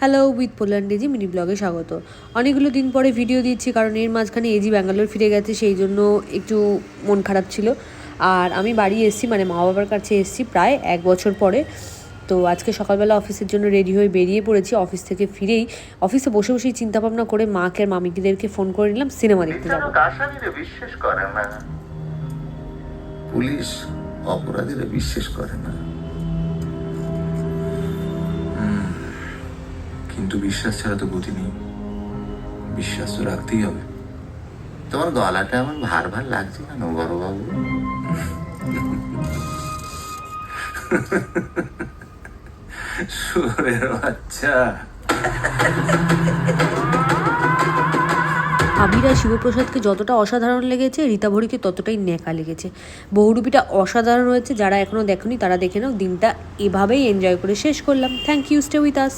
Hello with পোল্যান্ডেজি mini ব্লগে স্বাগত। অনেকগুলো দিন পরে ভিডিও দিচ্ছি কারণ এর মাঝখানে এজি ব্যাঙ্গালোর ফিরে গেছে, সেই জন্য একটু মন খারাপ ছিল। আর আমি বাড়ি এসেছি, মানে মা বাবার কাছে এসেছি প্রায় 1 বছর পরে। তো আজকে সকালবেলা অফিসের জন্য রেডি হয়ে বেরিয়ে পড়েছি। অফিস থেকে ফিরেই অফিসে বসে বসেই চিন্তাভাবনা করে মাকে আর মামিকিদেরকে ফোন করে নিলাম সিনেমা দেখতে যাবো। বিশ্বাস করে না, পুলিশ অপরাধীরা বিশ্বাস করে না, কিন্তু বিশ্বাস ছাড়া তো গতি নেই। বিশ্বাস তো রাখতেই হবে। তোমার গলাটা এমন ভার ভার লাগছে কেন বড়বাবু? শুয়োরের বাচ্চা। আবির আর শিবপ্রসাদকে যতটা অসাধারণ লেগেছে, রীতাভরিকে ততটাই ন্যাকা লেগেছে। বহুরূপীটা অসাধারণ হয়েছে, যারা এখনও দেখনি তারা দেখে নাও। দিনটা এভাবেই এনজয় করে শেষ করলাম। Thank you, stay with us.